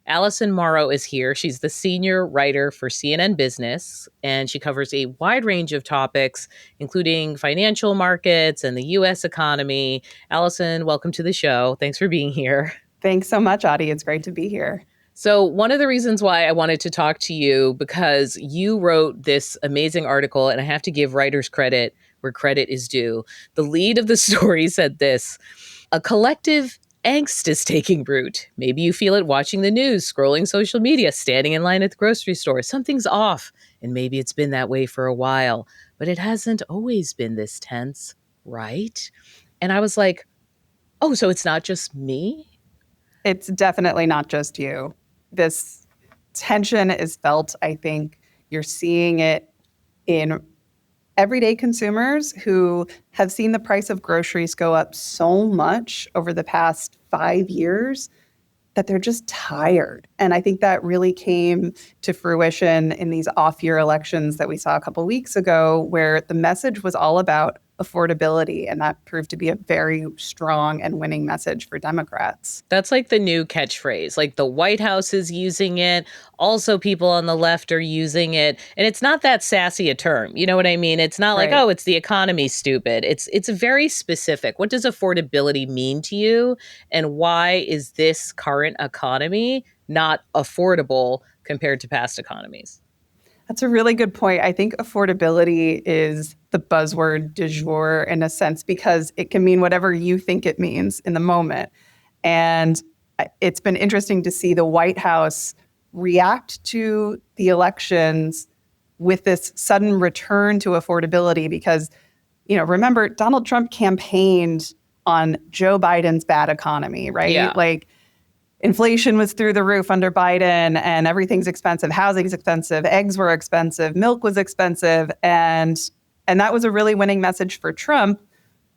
Allison Morrow is here. She's the senior writer for CNN Business, and she covers a wide range of topics, including financial markets and the U.S. economy. Allison, welcome to the show. Thanks for being here. Thanks so much, Audie. It's great to be here. So, one of the reasons why I wanted to talk to you, because you wrote this amazing article, and I have to give writers credit where credit is due. The lead of the story said this: a collective angst is taking root. Maybe you feel it watching the news, scrolling social media, standing in line at the grocery store. Something's off, and maybe it's been that way for a while, but it hasn't always been this tense, right? And I was like, oh, so it's not just me? It's definitely not just you. This tension is felt. I think you're seeing it in everyday consumers who have seen the price of groceries go up so much over the past 5 years that they're just tired. And I think that really came to fruition in these off-year elections that we saw a couple weeks ago, where the message was all about affordability, and that proved to be a very strong and winning message for Democrats. That's like the new catchphrase. Like the White House is using it. Also, people on the left are using it. And it's not that sassy a term. You know what I mean? It's not like, Right. oh, it's the economy, stupid. It's very specific. What does affordability mean to you? And why is this current economy not affordable compared to past economies? That's a really good point. I think affordability is the buzzword du jour in a sense because it can mean whatever you think it means in the moment. And it's been interesting to see the White House react to the elections with this sudden return to affordability because, remember, Donald Trump campaigned on Joe Biden's bad economy, right? Yeah. Like, inflation was through the roof under Biden and everything's expensive. Housing's expensive. Eggs were expensive. Milk was expensive. And that was a really winning message for Trump.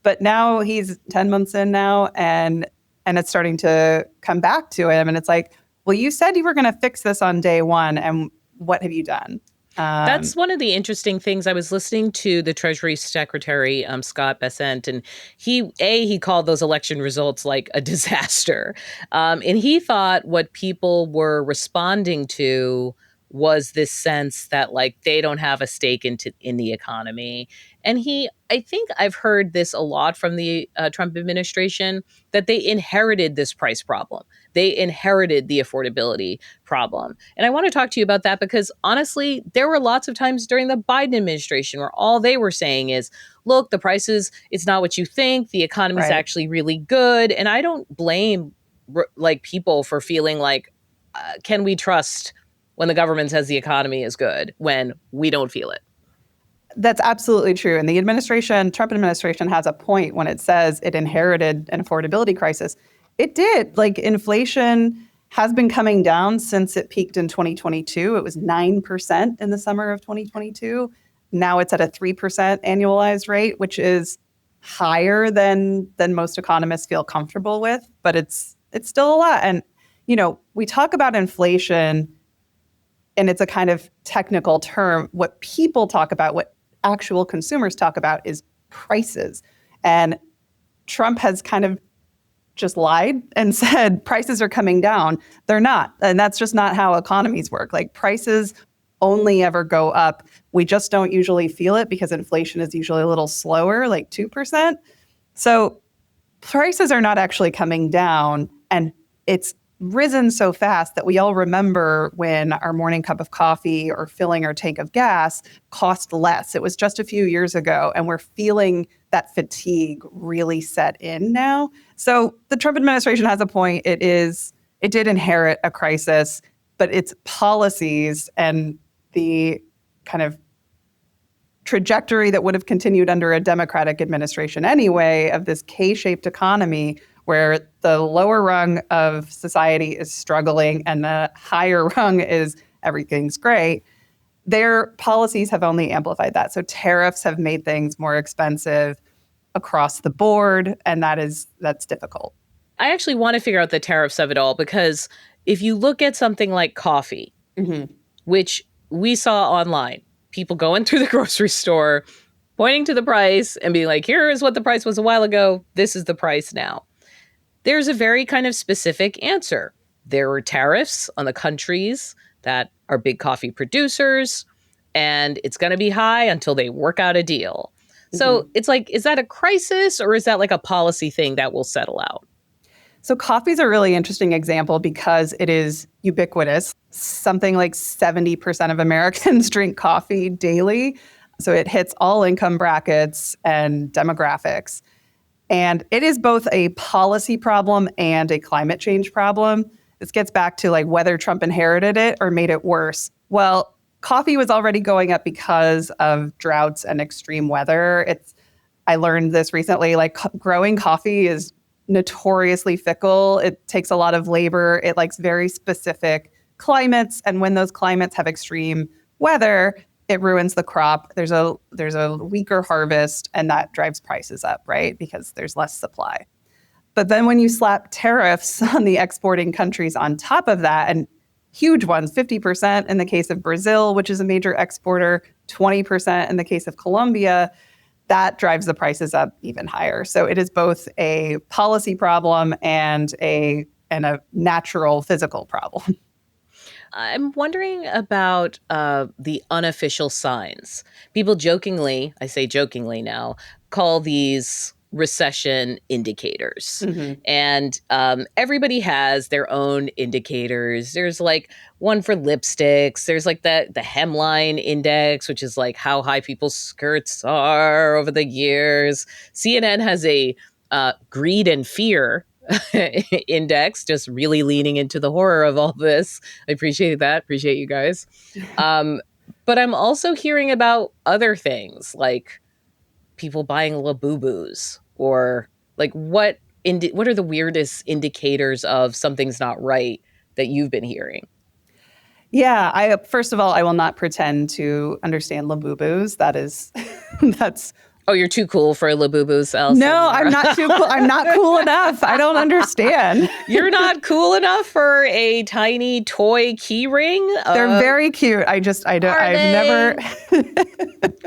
But now he's 10 months in now and it's starting to come back to him. And it's like, well, you said you were going to fix this on day one. And what have you done? That's one of the interesting things. I was listening to the Treasury Secretary, Scott Bessent, and he called those election results like a disaster. And he thought what people were responding to was this sense that like they don't have a stake in the economy. And I think I've heard this a lot from the Trump administration, that they inherited this price problem. They inherited the affordability problem. And I want to talk to you about that because honestly, there were lots of times during the Biden administration where all they were saying is, look, the prices, it's not what you think. The economy is Right. actually really good. And I don't blame like people for feeling like, can we trust when the government says the economy is good when we don't feel it? That's absolutely true. And the Trump administration has a point when it says it inherited an affordability crisis. It did. Like, inflation has been coming down since it peaked in 2022. It was 9% in the summer of 2022. Now it's at a 3% annualized rate, which is higher than most economists feel comfortable with, but it's still a lot. And, we talk about inflation and it's a kind of technical term. What people talk about, what actual consumers talk about, is prices. And Trump has kind of just lied and said prices are coming down. They're not. And that's just not how economies work. Like, prices only ever go up. We just don't usually feel it because inflation is usually a little slower, like 2%. So prices are not actually coming down. And it's risen so fast that we all remember when our morning cup of coffee or filling our tank of gas cost less. It was just a few years ago, and we're feeling that fatigue really set in now. So the Trump administration has a point. It did inherit a crisis, but its policies and the kind of trajectory that would have continued under a Democratic administration anyway, of this K-shaped economy where the lower rung of society is struggling and the higher rung is everything's great, their policies have only amplified that. So tariffs have made things more expensive across the board, and that's difficult. I actually want to figure out the tariffs of it all because if you look at something like coffee, which we saw online, people going through the grocery store, pointing to the price and being like, here is what the price was a while ago. This is the price now. There's a very kind of specific answer. there are tariffs on the countries that are big coffee producers, and it's going to be high until they work out a deal. So Mhm. it's like, is that a crisis or is that like a policy thing that will settle out? So coffee is a really interesting example because it is ubiquitous. Something like 70% of Americans drink coffee daily. So it hits all income brackets and demographics. And it is both a policy problem and a climate change problem. This gets back to like whether Trump inherited it or made it worse. Well, coffee was already going up because of droughts and extreme weather. I learned this recently, like growing coffee is notoriously fickle. It takes a lot of labor. It likes very specific climates, and when those climates have extreme weather, it ruins the crop. There's a weaker harvest, and that drives prices up, right? Because there's less supply. But then when you slap tariffs on the exporting countries on top of that, and huge ones, 50% in the case of Brazil, which is a major exporter, 20% in the case of Colombia, that drives the prices up even higher. So it is both a policy problem and a natural physical problem. I'm wondering about the unofficial signs. People jokingly, I say jokingly now, call these recession indicators. Mhm. And everybody has their own indicators. There's like one for lipsticks. There's like the hemline index, which is like how high people's skirts are over the years. CNN has a greed and fear index, just really leaning into the horror of all this. I appreciate that. Appreciate you guys. Um, but I'm also hearing about other things like people buying Labubus or like what are the weirdest indicators of something's not right that you've been hearing? Yeah, I first of all, I will not pretend to understand Labubus. That is, that's Oh, you're too cool for Labubus, no, Allison. I'm not too cool. I'm not cool enough. I don't understand. You're not cool enough for a tiny toy key ring? They're very cute. I don't. Are I've they? never.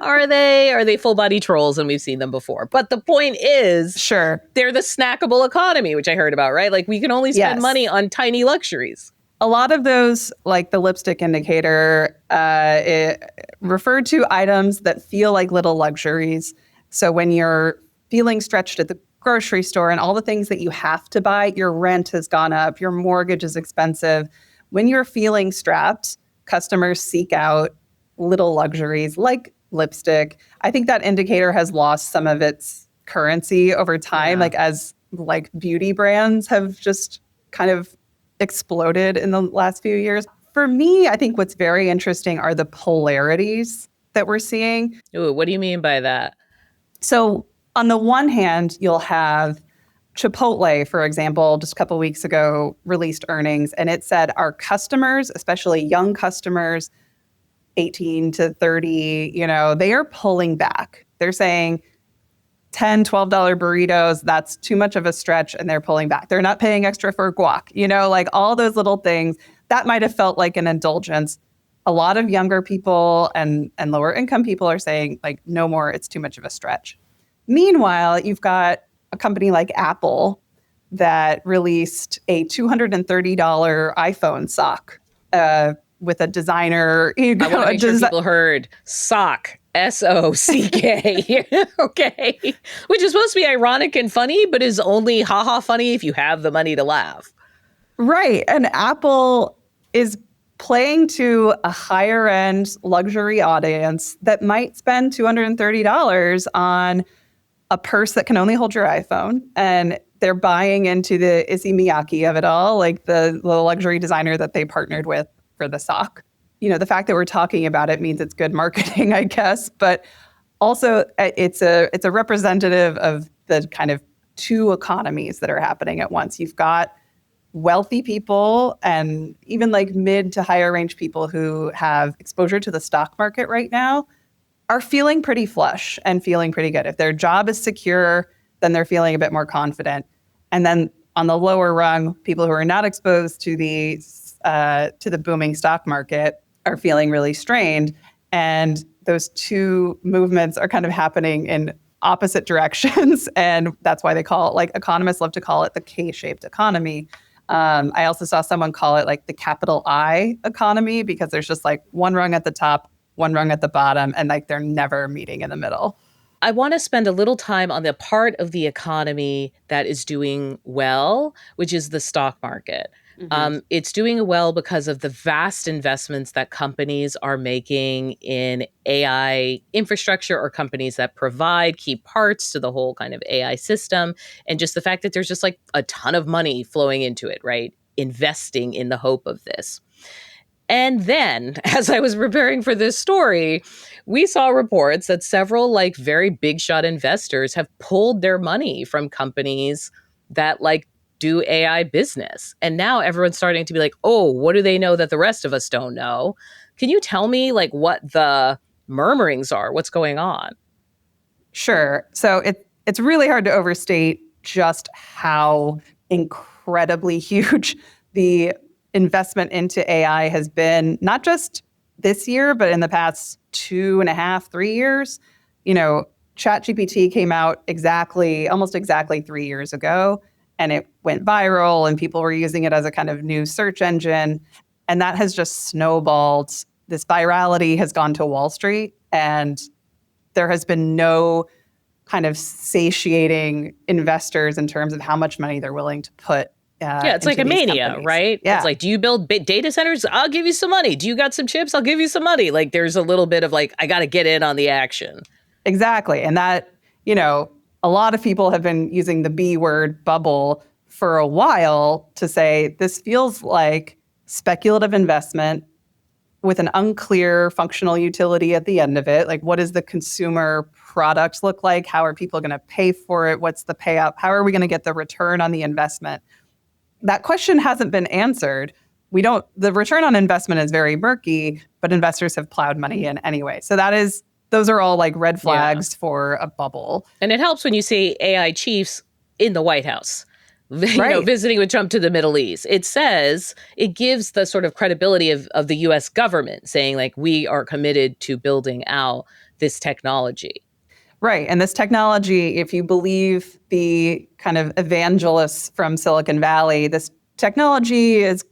Are they? Are they full body trolls? And we've seen them before. But the point is, Sure. they're the snackable economy, which I heard about, right? Like we can only spend Yes. money on tiny luxuries. A lot of those, like the lipstick indicator, it referred to items that feel like little luxuries. So when you're feeling stretched at the grocery store and all the things that you have to buy, your rent has gone up, your mortgage is expensive. When you're feeling strapped, customers seek out little luxuries like lipstick. I think that indicator has lost some of its currency over time, Yeah. like as like beauty brands have just kind of exploded in the last few years. For me, I think what's very interesting are the polarities that we're seeing. Ooh, what do you mean by that? So, on the one hand, you'll have Chipotle, for example, just a couple of weeks ago released earnings, and it said our customers, especially young customers, 18 to 30, they are pulling back. They're saying $10, $12 burritos, that's too much of a stretch, and they're pulling back. They're not paying extra for guac, like all those little things. That might have felt like an indulgence. A lot of younger people and lower income people are saying, like, no more, it's too much of a stretch. Meanwhile, you've got a company like Apple that released a $230 iPhone sock with a designer. I want to make sure people heard sock. SOCK. Okay. Which is supposed to be ironic and funny, but is only haha funny if you have the money to laugh. Right. And Apple is playing to a higher end luxury audience that might spend $230 on a purse that can only hold your iPhone. And they're buying into the Issey Miyake of it all, like the luxury designer that they partnered with for the sock. The fact that we're talking about it means it's good marketing, I guess. But also, it's a representative of the kind of two economies that are happening at once. You've got wealthy people and even like mid to higher range people who have exposure to the stock market right now are feeling pretty flush and feeling pretty good. If their job is secure, then they're feeling a bit more confident. And then on the lower rung, people who are not exposed to the booming stock market are feeling really strained. And those two movements are kind of happening in opposite directions. And that's why they call it, like economists love to call it the K-shaped economy. I also saw someone call it like the capital I economy because there's just like one rung at the top, one rung at the bottom, and like they're never meeting in the middle. I want to spend a little time on the part of the economy that is doing well, which is the stock market. Mm-hmm. It's doing well because of the vast investments that companies are making in AI infrastructure or companies that provide key parts to the whole kind of AI system. And just the fact that there's just like a ton of money flowing into it, right? Investing in the hope of this. And then, as I was preparing for this story, we saw reports that several like very big shot investors have pulled their money from companies that like do AI business. And now everyone's starting to be like, "Oh, what do they know that the rest of us don't know?" Can you tell me like what the murmurings are? What's going on? Sure. So it's really hard to overstate just how incredibly huge the investment into AI has been, not just this year, but in the past 2.5, 3 years. You know, ChatGPT came out almost exactly 3 years ago, and it went viral, and people were using it as a kind of new search engine. And that has just snowballed. This virality has gone to Wall Street, and there has been no kind of satiating investors in terms of how much money they're willing to put Yeah, it's like into a these mania, companies. right? Yeah, It's like, do you build big data centers? I'll give you some money. Do you got some chips? I'll give you some money. Like there's a little bit of like, I got to get in on the action. exactly. And that, you know, a lot of people have been using the B word bubble for a while to say this feels like speculative investment with an unclear functional utility at the end of it. Like, what does the consumer product look like? How are people going to pay for it? What's the payout? How are we going to get the return on the investment? That question hasn't been answered. The return on investment is very murky, but investors have plowed money in anyway. So those are all like red flags for a bubble. And it helps when you see AI chiefs in the White House, Right. visiting with Trump to the Middle East. It gives the sort of credibility of the US government saying, like, we are committed to building out this technology. Right. And this technology, if you believe the kind of evangelists from Silicon Valley, this technology has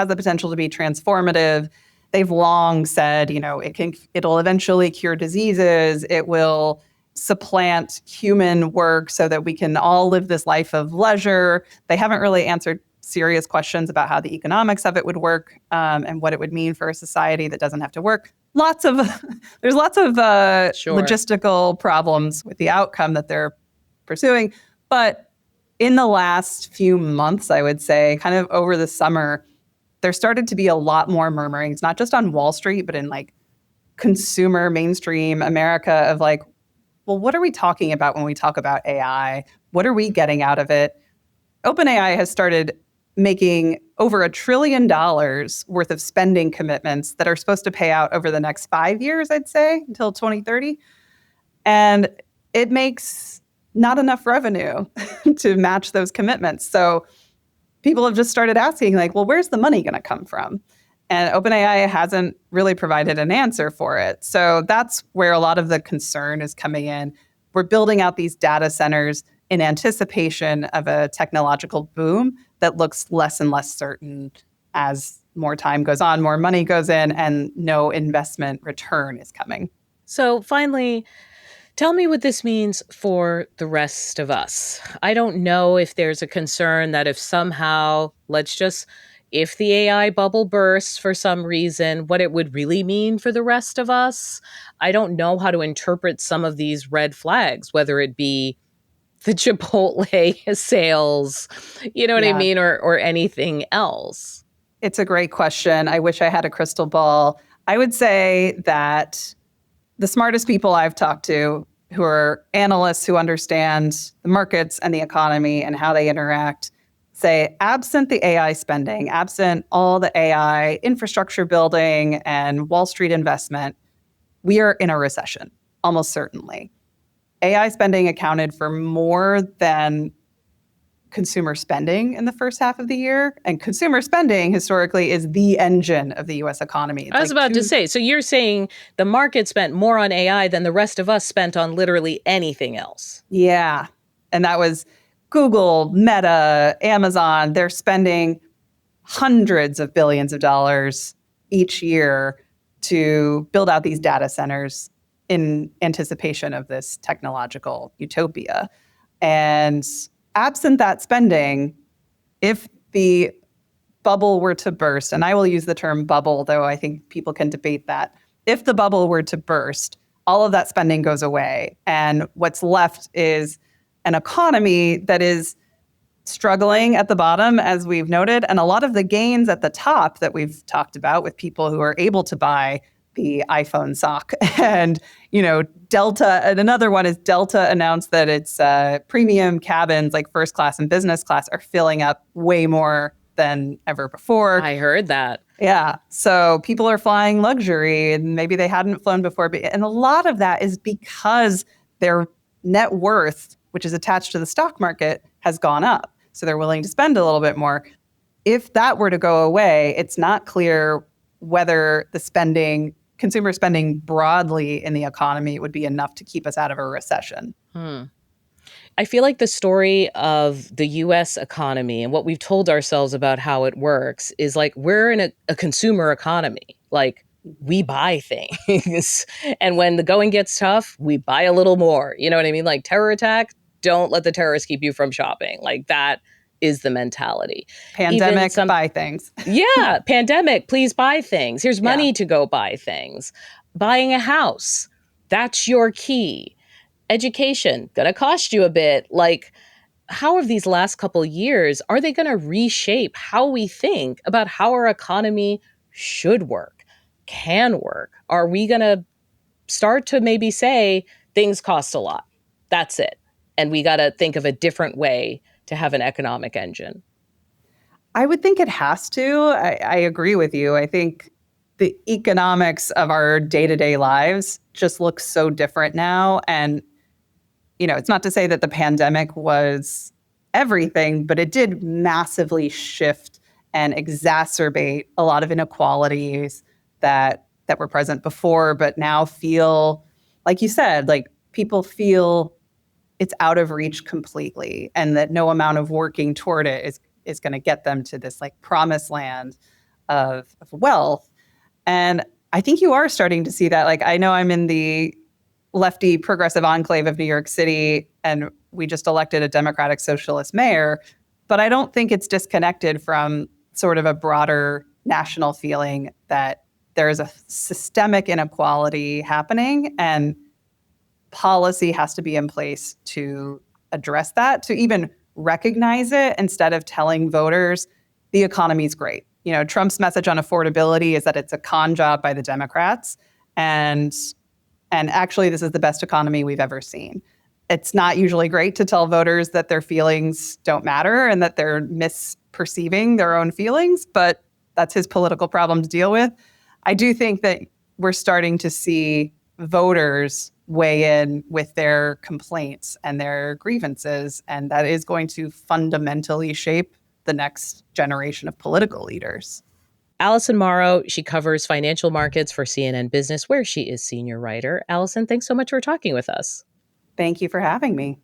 the potential to be transformative. They've long said, it'll eventually cure diseases. It will supplant human work so that we can all live this life of leisure. They haven't really answered serious questions about how the economics of it would work, and what it would mean for a society that doesn't have to work. There's lots of Sure. logistical problems with the outcome that they're pursuing. But in the last few months, I would say, kind of over the summer, there started to be a lot more murmurings, not just on Wall Street, but in like consumer mainstream America of like, well, what are we talking about when we talk about AI? What are we getting out of it? OpenAI has started making over $1 trillion worth of spending commitments that are supposed to pay out over the next 5 years, I'd say, until 2030. And it makes not enough revenue to match those commitments. So people have just started asking, like, well, where's the money going to come from? And OpenAI hasn't really provided an answer for it. So that's where a lot of the concern is coming in. We're building out these data centers in anticipation of a technological boom that looks less and less certain as more time goes on, more money goes in, and no investment return is coming. So finally, tell me what this means for the rest of us. I don't know if there's a concern that if the AI bubble bursts for some reason, what it would really mean for the rest of us. I don't know how to interpret some of these red flags, whether it be the Chipotle sales, you know what I mean, or anything else. It's a great question. I wish I had a crystal ball. I would say that the smartest people I've talked to, who are analysts who understand the markets and the economy and how they interact, say, absent the AI spending, absent all the AI infrastructure building and Wall Street investment, we are in a recession, almost certainly. AI spending accounted for more than consumer spending in the first half of the year. And consumer spending historically is the engine of the US economy. I was about to say, so you're saying the market spent more on AI than the rest of us spent on literally anything else. Yeah. And that was Google, Meta, Amazon, they're spending hundreds of billions of dollars each year to build out these data centers in anticipation of this technological utopia. And absent that spending, if the bubble were to burst, and I will use the term bubble, though I think people can debate that. If the bubble were to burst, all of that spending goes away. And what's left is an economy that is struggling at the bottom, as we've noted, and a lot of the gains at the top that we've talked about with people who are able to buy the iPhone sock. And, Delta, and another one is Delta announced that its premium cabins, like first class and business class, are filling up way more than ever before. I heard that. Yeah. So people are flying luxury and maybe they hadn't flown before. And a lot of that is because their net worth, which is attached to the stock market, has gone up. So they're willing to spend a little bit more. If that were to go away, it's not clear whether the consumer spending broadly in the economy would be enough to keep us out of a recession. I feel like the story of the US economy and what we've told ourselves about how it works is like we're in a consumer economy. Like we buy things. And when the going gets tough, we buy a little more. You know what I mean? Like terror attack, don't let the terrorists keep you from shopping. Like that is the mentality. Pandemic, buy things. Yeah, pandemic, please buy things. Here's money to go buy things. Buying a house, that's your key. Education, gonna cost you a bit. Like, how have these last couple years, are they gonna reshape how we think about how our economy should work, can work? Are we gonna start to maybe say things cost a lot? That's it. And we gotta think of a different way to have an economic engine. I would think it has to. I agree with you. I think the economics of our day-to-day lives just look so different now. And it's not to say that the pandemic was everything, but it did massively shift and exacerbate a lot of inequalities that were present before, but now feel, like you said, like people feel it's out of reach completely, and that no amount of working toward it is going to get them to this like promised land of wealth. And I think you are starting to see that. Like, I know I'm in the lefty progressive enclave of New York City, and we just elected a Democratic Socialist mayor, but I don't think it's disconnected from sort of a broader national feeling that there is a systemic inequality happening, and policy has to be in place to address that, to even recognize it instead of telling voters the economy's great. Trump's message on affordability is that it's a con job by the Democrats, and actually this is the best economy we've ever seen. It's not usually great to tell voters that their feelings don't matter and that they're misperceiving their own feelings, but that's his political problem to deal with. I do think that we're starting to see voters weigh in with their complaints and their grievances, and that is going to fundamentally shape the next generation of political leaders. Allison Morrow, she covers financial markets for CNN Business, where she is senior writer. Allison, thanks so much for talking with us. Thank you for having me.